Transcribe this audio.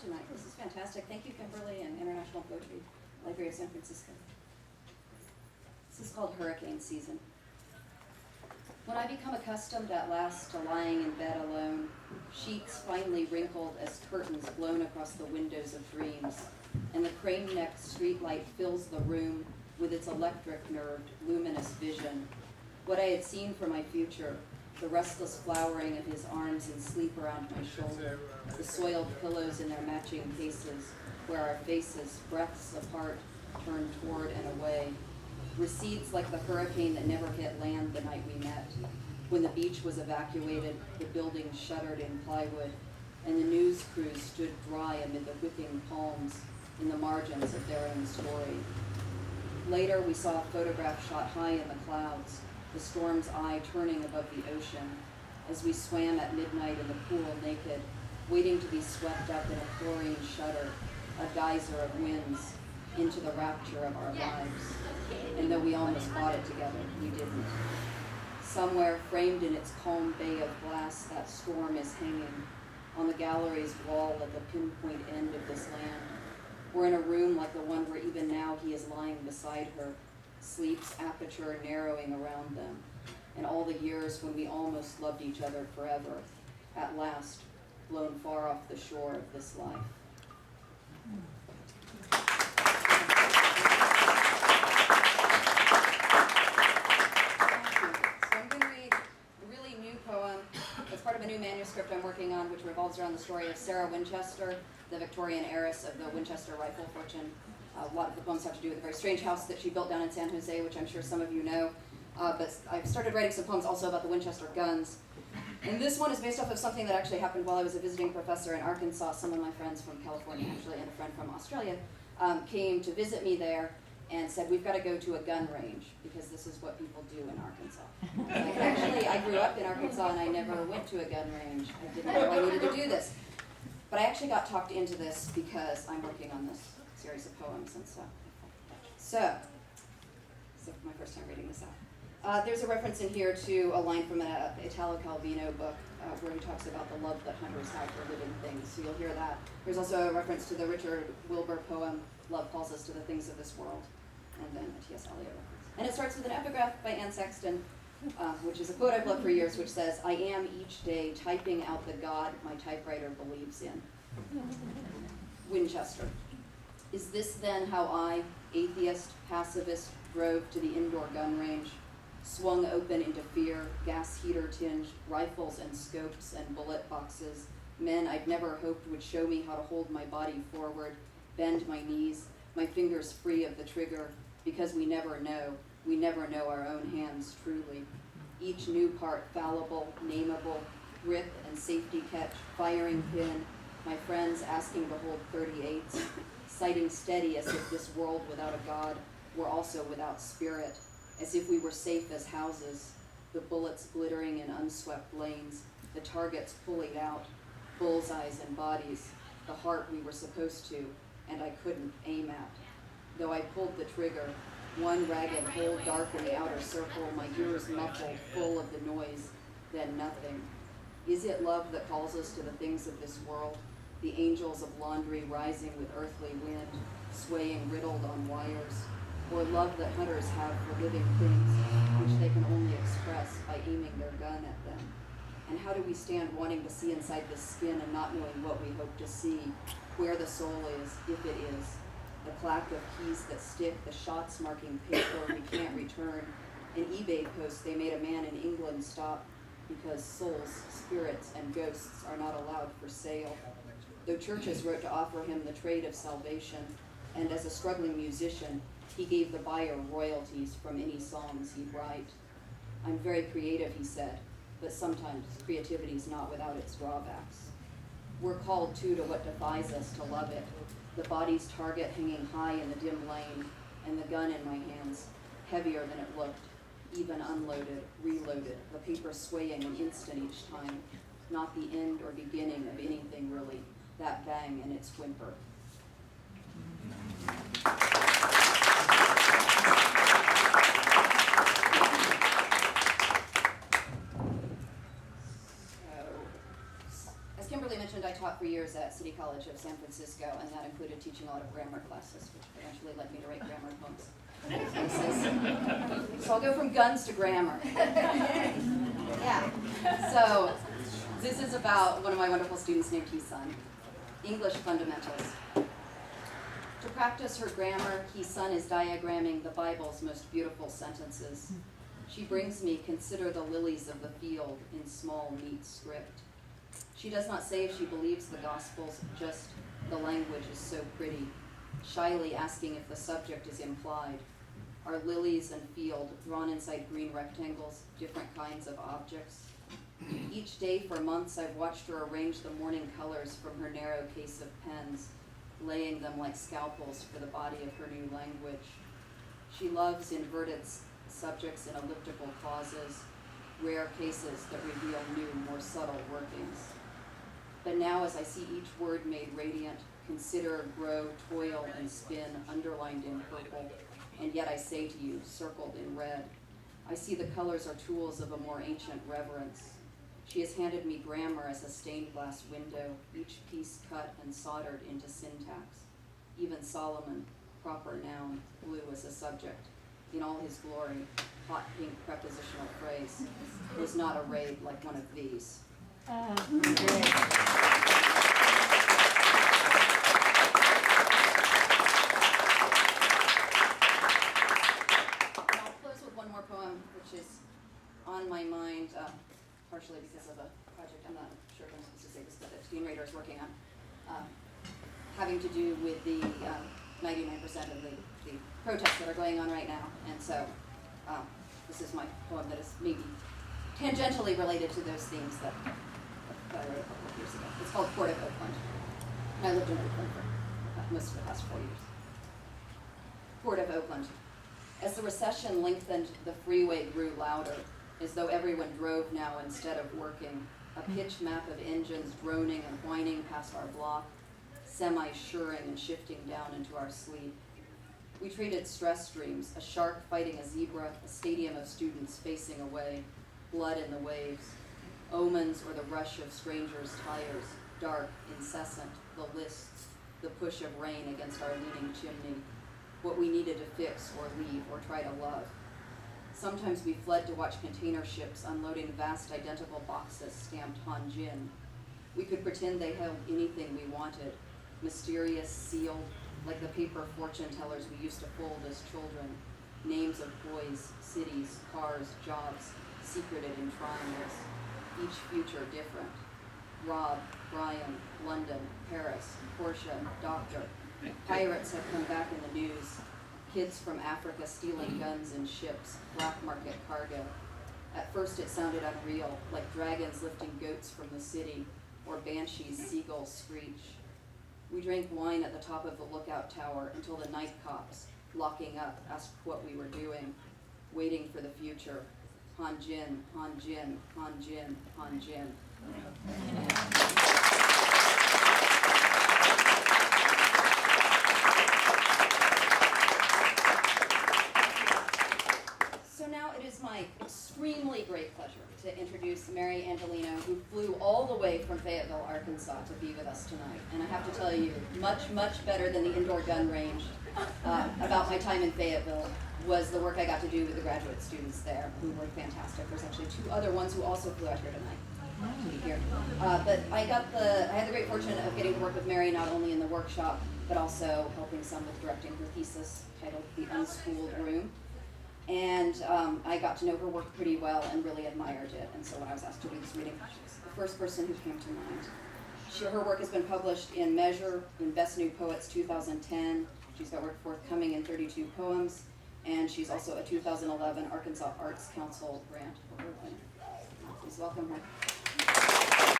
tonight. This is fantastic. Thank you, Kimberly and International Poetry Library of San Francisco. This is called Hurricane Season. When I become accustomed at last to lying in bed alone, sheets finely wrinkled as curtains blown across the windows of dreams, and the crane-necked streetlight fills the room with its electric-nerved, luminous vision, what I had seen for my future, the restless flowering of his arms in sleep around my shoulder, the soiled pillows in their matching cases, where our faces, breaths apart, turned toward and away, recedes like the hurricane that never hit land the night we met. When the beach was evacuated, the buildings shuttered in plywood, and the news crews stood dry amid the whipping palms in the margins of their own story. Later, we saw a photograph shot high in the clouds, the storm's eye turning above the ocean, as we swam at midnight in the pool naked, waiting to be swept up in a chlorine shudder, a geyser of winds, into the rapture of our lives. And though we almost fought it together, we didn't. Somewhere, framed in its calm bay of glass, that storm is hanging on the gallery's wall at the pinpoint end of this land. We're in a room like the one where even now he is lying beside her, sleep's aperture narrowing around them, and all the years when we almost loved each other forever, at last, blown far off the shore of this life. Part of a new manuscript I'm working on, which revolves around the story of Sarah Winchester, the Victorian heiress of the Winchester rifle fortune. A lot of the poems have to do with a very strange house that she built down in San Jose, which I'm sure some of you know. But I've started writing some poems also about the Winchester guns. And this one is based off of something that actually happened while I was a visiting professor in Arkansas. Some of my friends from California, actually, and a friend from Australia, came to visit me there and said, we've got to go to a gun range, because this is what people do in Arkansas. Actually, I grew up in Arkansas, and I never went to a gun range. I didn't know I needed to do this. But I actually got talked into this because I'm working on this series of poems and stuff. So my first time reading this out. There's a reference in here to a line from an Italo Calvino book where he talks about the love that hunters have for living things. So you'll hear that. There's also a reference to the Richard Wilbur poem, Love Calls Us to the Things of This World, and then a T.S. Eliot reference. And it starts with an epigraph by Anne Sexton, which is a quote I've loved for years, which says, I am each day typing out the God my typewriter believes in. Winchester. Is this then how I, atheist, pacifist, drove to the indoor gun range, swung open into fear, gas heater tinged, rifles and scopes and bullet boxes, men I'd never hoped would show me how to hold my body forward, bend my knees, my fingers free of the trigger, because we never know our own hands truly. Each new part fallible, nameable, grip and safety catch, firing pin, my friends asking to hold 38s, sighting steady as if this world without a God were also without spirit, as if we were safe as houses, the bullets glittering in unswept lanes, the targets pulling out, bullseyes and bodies, the heart we were supposed to, and I couldn't aim at. Though I pulled the trigger, one ragged hole dark in the outer circle, my ears muffled, full of the noise, then nothing. Is it love that calls us to the things of this world, the angels of laundry rising with earthly wind, swaying riddled on wires, or love that hunters have for living things, which they can only express by aiming their gun at them? And how do we stand wanting to see inside the skin and not knowing what we hope to see, where the soul is, if it is? The clack of keys that stick, the shots marking paper we can't return. An eBay post they made a man in England stop because souls, spirits, and ghosts are not allowed for sale. Though churches wrote to offer him the trade of salvation, and as a struggling musician, he gave the buyer royalties from any songs he'd write. I'm very creative, he said, but sometimes creativity's not without its drawbacks. We're called, too, to what defies us to love it. The body's target hanging high in the dim lane, and the gun in my hands, heavier than it looked, even unloaded, reloaded, the paper swaying an instant each time, not the end or beginning of anything really, that bang and its whimper. properly mentioned, I taught for years at City College of San Francisco, and that included teaching a lot of grammar classes, which eventually led me to write grammar poems. So I'll go from guns to grammar. Yeah. So this is about one of my wonderful students named He-Sun. English fundamentals. To practice her grammar, He-Sun is diagramming the Bible's most beautiful sentences. She brings me, consider the lilies of the field in small, neat script. She does not say if she believes the Gospels, just the language is so pretty, shyly asking if the subject is implied. Are lilies and field drawn inside green rectangles, different kinds of objects? Each day for months I've watched her arrange the morning colors from her narrow case of pens, laying them like scalpels for the body of her new language. She loves inverted subjects in elliptical clauses, rare cases that reveal new, more subtle workings. But now as I see each word made radiant, consider, grow, toil, and spin, underlined in purple, and yet I say to you, circled in red, I see the colors are tools of a more ancient reverence. She has handed me grammar as a stained glass window, each piece cut and soldered into syntax. Even Solomon, proper noun, blue as a subject, in all his glory, hot pink prepositional phrase, was not arrayed like one of these. Great. Which is on my mind, partially because of a project, I'm not sure if I'm supposed to say this, but the screenwriter is working on, having to do with the 99% of the protests that are going on right now. And so this is my poem that is maybe tangentially related to those themes that I wrote a couple of years ago. It's called Port of Oakland. And I lived in Oakland for most of the past 4 years. Port of Oakland. As the recession lengthened, the freeway grew louder, as though everyone drove now instead of working, a pitch map of engines droning and whining past our block, semi-shuring and shifting down into our sleep. We traded stress streams, a shark fighting a zebra, a stadium of students facing away, blood in the waves, omens or the rush of strangers' tires, dark, incessant, the lists, the push of rain against our leaning chimney, what we needed to fix or leave or try to love. Sometimes we fled to watch container ships unloading vast identical boxes stamped Hanjin. We could pretend they held anything we wanted, mysterious, sealed, like the paper fortune tellers we used to fold as children, names of boys, cities, cars, jobs, secreted in triangles, each future different. Rob, Brian, London, Paris, Portia, Doctor. Pirates have come back in the news. Kids from Africa stealing guns and ships, black market cargo. At first it sounded unreal, like dragons lifting goats from the city, or banshees, seagulls screech. We drank wine at the top of the lookout tower until the night cops, locking up, asked what we were doing, waiting for the future. Hanjin, Hanjin, Hanjin, Hanjin. So now it is my extremely great pleasure to introduce Mary Angelino, who flew all the way from Fayetteville, Arkansas to be with us tonight. And I have to tell you, much, much better than the indoor gun range about my time in Fayetteville was the work I got to do with the graduate students there, who were fantastic. There's actually 2 other ones who also flew out here tonight to be here. But I had the great fortune of getting to work with Mary not only in the workshop, but also helping some with directing her thesis titled The Unschooled Room. And I got to know her work pretty well and really admired it. And so when I was asked to do this reading, she's the first person who came to mind. Her work has been published in Measure, in Best New Poets 2010. She's got work forthcoming in 32 poems. And she's also a 2011 Arkansas Arts Council grant award winner. Please welcome her.